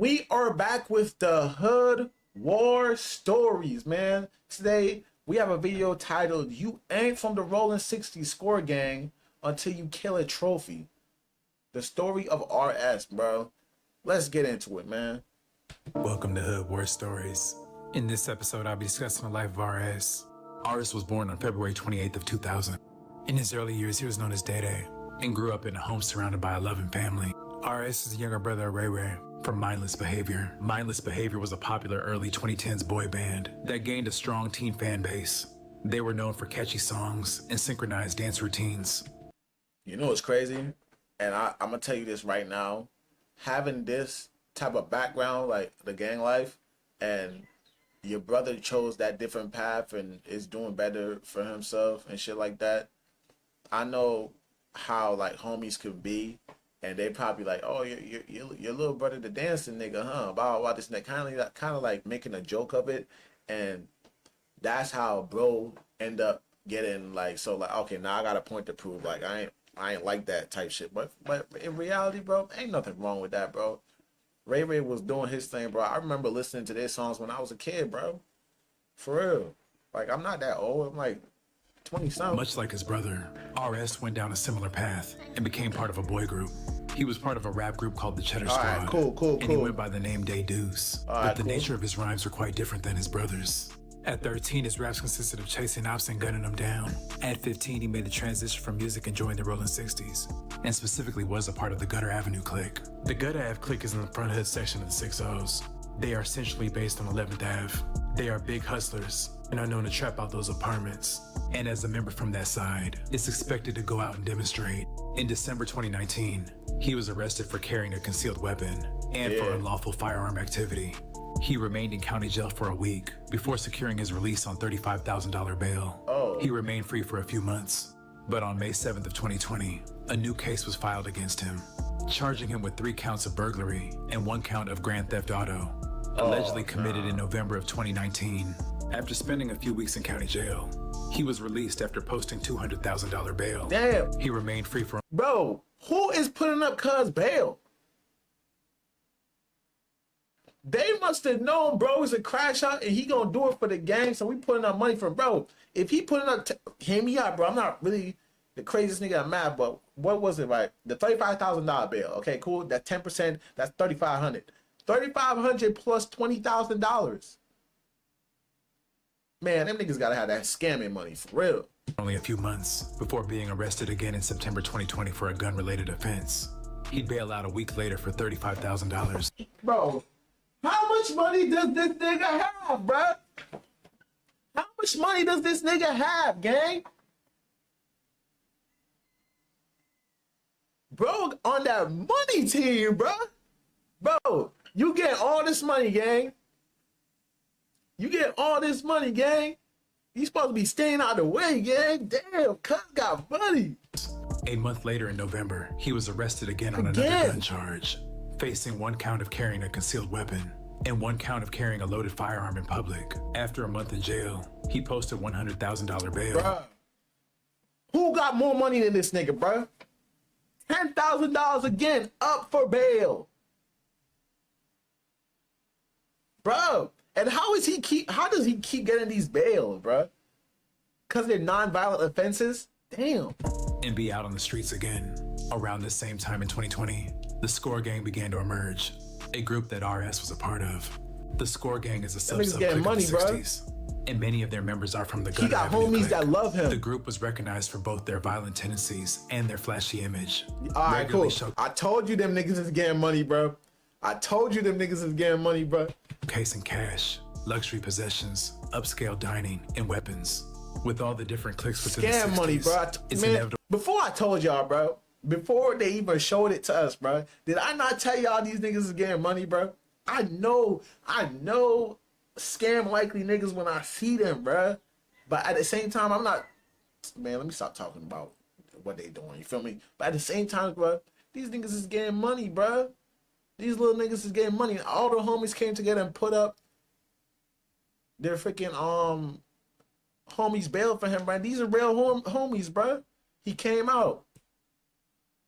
We are back with the Hood War Stories, man. Today, we have a video titled, You Ain't From the Rolling 60s Score Gang Until You Kill a Trophy. The story of RS, bro. Let's get into it, man. Welcome to Hood War Stories. In this episode, I'll be discussing the life of RS. RS was born on February 28th of 2000. In his early years, he was known as Day-Day and grew up in a home surrounded by a loving family. RS is the younger brother of Ray Ray from Mindless Behavior. Mindless Behavior was a popular early 2010s boy band that gained a strong teen fan base. They were known for catchy songs and synchronized dance routines. You know what's crazy? And I'm going to tell you this right now. Having this type of background, like the gang life, and your brother chose that different path and is doing better for himself and shit like that, I know how like homies could be, and they probably like, oh, your little brother the dancing nigga, huh? Blah this and that, kind of like making a joke of it, and that's how bro end up getting like, so like, okay, now I got a point to prove, like I ain't like that type shit, but in reality, bro, ain't nothing wrong with that, bro. Ray Ray was doing his thing, bro. I remember listening to their songs when I was a kid, bro. For real. Like, I'm not that old. I'm like 20-something. Much like his brother, RS went down a similar path and became part of a boy group. He was part of a rap group called the Cheddar Squad. All right, cool. And he went by the name Day Deuce. But the nature of his rhymes were quite different than his brother's. At 13, his raps consisted of chasing ops and gunning them down. At 15, he made the transition from music and joined the Rolling 60s, and specifically was a part of the Gutter Avenue clique. The Gutter Ave clique is in the front hood section of the 6-0s. They are essentially based on 11th Ave. They are big hustlers and are known to trap out those apartments. And as a member from that side, is expected to go out and demonstrate. In December 2019, he was arrested for carrying a concealed weapon and for unlawful firearm activity. He remained in county jail for a week before securing his release on $35,000 bail. He remained free for a few months, but on May 7th of 2020, a new case was filed against him, charging him with 3 counts of burglary and 1 count of grand theft auto, allegedly committed in November of 2019. After spending a few weeks in county jail, he was released after posting $200,000 bail. Damn. He remained free for... Bro, who is putting up cuz bail? They must have known bro is a crash out and he gonna do it for the gang, so we putting up money for him. Bro, if he putting up, hear me out, bro. I'm not really the craziest nigga I'm mad, but what was it, right? The $35,000 bail. Okay, cool. That 10%, that's $3,500. $3,500 plus $20,000. Man, them niggas gotta have that scamming money for real. Only a few months before being arrested again in September 2020 for a gun-related offense. He'd bail out a week later for $35,000. Bro, how much money does this nigga have, bro? How much money does this nigga have, gang? Bro, on that money team, bro. Bro, you get all this money, gang. You get all this money, gang. You supposed to be staying out of the way, gang. Damn, cuz got money. A month later in November, he was arrested again on another gun charge, facing 1 count of carrying a concealed weapon and 1 count of carrying a loaded firearm in public. After a month in jail, he posted $100,000 bail. Bruh, who got more money than this nigga, bruh? $10,000 again, up for bail. Bro, and how does he keep getting these bails, bruh? Because they're non-violent offenses? Damn. And be out on the streets again. Around the same time in 2020, the Score Gang began to emerge, a group that RS was a part of. The Score Gang is a sub-clique of the 60s, and many of their members are from the Gutter Avenue clique. He got homies that love him. The group was recognized for both their violent tendencies and their flashy image. All right, cool. I told you them niggas is getting money, bro. I told you them niggas is getting money, bro. Casing cash, luxury possessions, upscale dining, and weapons. With all the different cliques within the 60s, money, bro. It's inevitable. Before I told y'all, bro, before they even showed it to us, bro, did I not tell y'all these niggas is getting money, bro? I know scam likely niggas when I see them, bro. But at the same time, I'm not, man, let me stop talking about what they doing, you feel me? But at the same time, bro, these niggas is getting money, bro. These little niggas is getting money. All the homies came together and put up their freaking homies bail for him, bro. These are real homies, bro. He came out.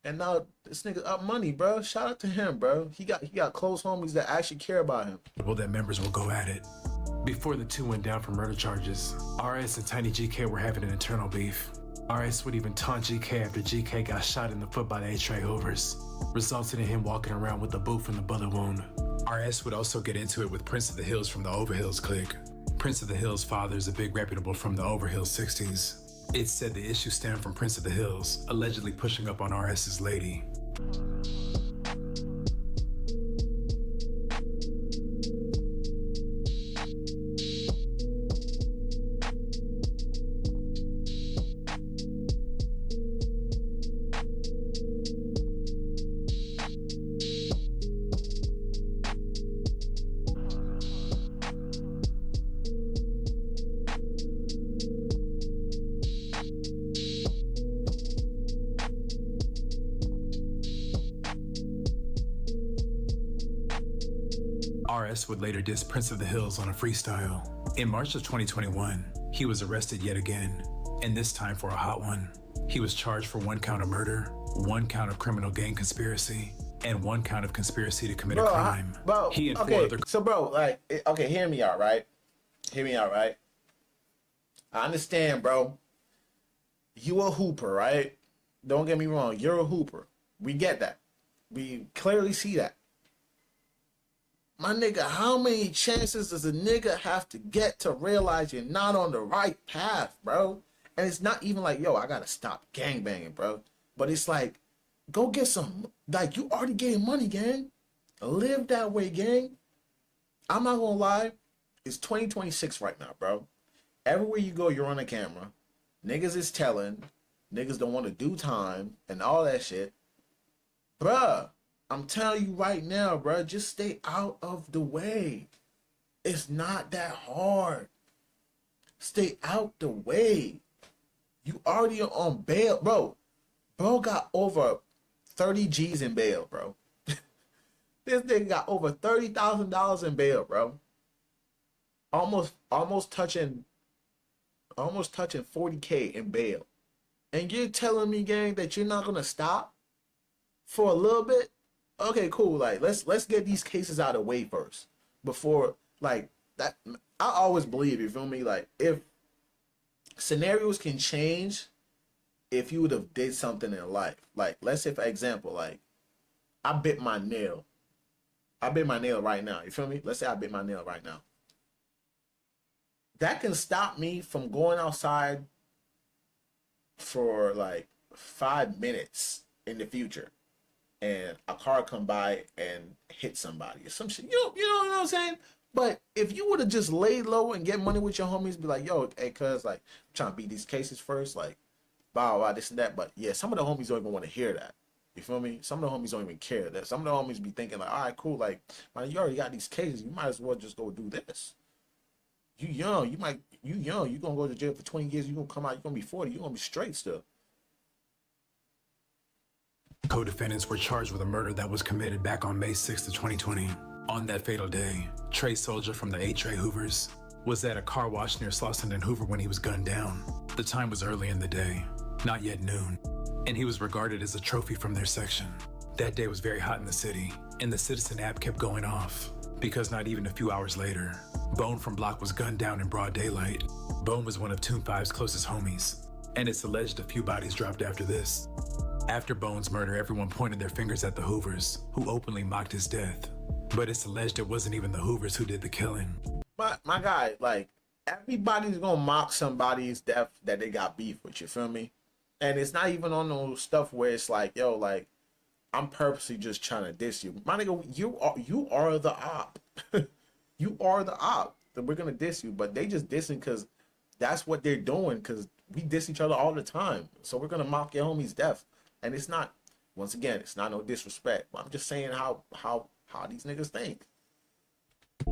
And now this nigga up money, bro. Shout out to him, bro. He got close homies that actually care about him. Well, that members will go at it. Before the two went down for murder charges, RS and Tiny GK were having an internal beef. RS would even taunt GK after GK got shot in the foot by the A-Tray Hoovers, resulting in him walking around with a boot from the bullet wound. RS would also get into it with Prince of the Hills from the Overhills clique. Prince of the Hills' father is a big reputable from the Overhills 60s. It's said the issue stemmed from Prince of the Hills allegedly pushing up on RS's lady. RS would later diss Prince of the Hills on a freestyle. In March of 2021, he was arrested yet again, and this time for a hot one. He was charged for 1 count of murder, 1 count of criminal gang conspiracy, and 1 count of conspiracy to commit a crime. Hear me out, right? Hear me out, right? I understand, bro. You a hooper, right? Don't get me wrong. You're a hooper. We get that. We clearly see that. My nigga, how many chances does a nigga have to get to realize you're not on the right path, bro? And it's not even like, yo, I gotta stop gangbanging, bro. But it's like, go get some, like, you already getting money, gang. Live that way, gang. I'm not gonna lie. It's 2026 right now, bro. Everywhere you go, you're on a camera. Niggas is telling. Niggas don't want to do time and all that shit. Bruh. I'm telling you right now, bro, just stay out of the way. It's not that hard. Stay out the way. You already on bail, bro. Bro got over 30 G's in bail, bro. This nigga got over $30,000 in bail, bro. Almost touching 40K in bail. And you're telling me, gang, that you're not gonna stop for a little bit? Okay, cool. Like, let's get these cases out of the way first before, like, that. I always believe, you feel me? Like, if scenarios can change, if you would have did something in life, like, let's say, for example, like, I bit my nail right now. You feel me? Let's say I bit my nail right now. That can stop me from going outside for like 5 minutes in the future. And a car come by and hit somebody or some shit. You know what I'm saying? But if you would have just laid low and get money with your homies, be like, yo, hey, cuz, like, I'm trying to beat these cases first, like, blah, this and that. But yeah, some of the homies don't even want to hear that. You feel me? Some of the homies don't even care. That some of the homies be thinking like, all right, cool, like, man, you already got these cases, you might as well just go do this. You young, you gonna go to jail for 20 years, you gonna come out, you gonna be 40, you gonna be straight still. Co-defendants were charged with a murder that was committed back on May 6th of 2020. On that fatal day, Trey Soldier from the A-Tray Hoovers was at a car wash near Slauson and Hoover when he was gunned down. The time was early in the day, not yet noon, and he was regarded as a trophy from their section. That day was very hot in the city, and the Citizen app kept going off, because not even a few hours later, Bone from Block was gunned down in broad daylight. Bone was one of Toon 5's closest homies, and it's alleged a few bodies dropped after this. After Bone's murder, everyone pointed their fingers at the Hoovers, who openly mocked his death. But it's alleged it wasn't even the Hoovers who did the killing. My guy, like, everybody's gonna mock somebody's death that they got beef with, you feel me? And it's not even on no stuff where it's like, yo, like, I'm purposely just trying to diss you. My nigga, you are the op. You are the op. That we're gonna diss you, but they just dissing because that's what they're doing, because we diss each other all the time. So we're gonna mock your homie's death. And it's not, once again, it's not no disrespect. But I'm just saying how these niggas think.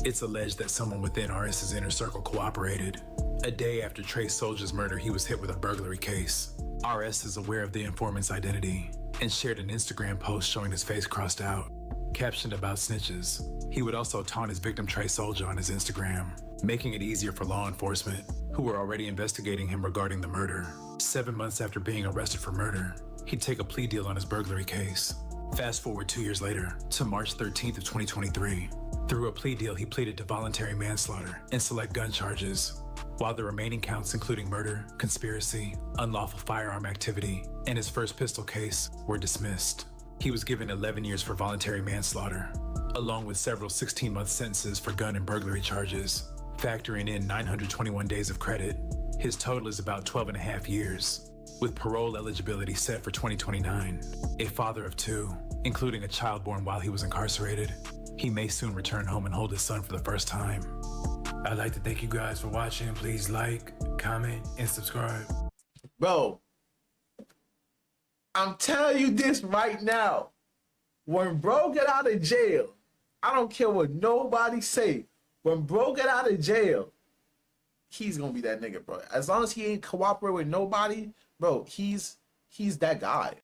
It's alleged that someone within RS's inner circle cooperated. A day after Trey Soldier's murder, he was hit with a burglary case. RS is aware of the informant's identity and shared an Instagram post showing his face crossed out, captioned about snitches. He would also taunt his victim Trey Soldier on his Instagram, making it easier for law enforcement, who were already investigating him regarding the murder. 7 months after being arrested for murder, he'd take a plea deal on his burglary case. Fast forward 2 years later to March 13th of 2023. Through a plea deal, he pleaded to voluntary manslaughter and select gun charges, while the remaining counts, including murder, conspiracy, unlawful firearm activity, and his first pistol case, were dismissed. He was given 11 years for voluntary manslaughter, along with several 16-month sentences for gun and burglary charges. Factoring in 921 days of credit, his total is about 12 and a half years, with parole eligibility set for 2029. A father of 2, including a child born while he was incarcerated, he may soon return home and hold his son for the first time. I'd like to thank you guys for watching. Please like, comment, and subscribe. Bro, I'm telling you this right now. When bro get out of jail, I don't care what nobody say. When bro get out of jail, he's gonna be that nigga, bro. As long as he ain't cooperate with nobody, bro, he's that guy.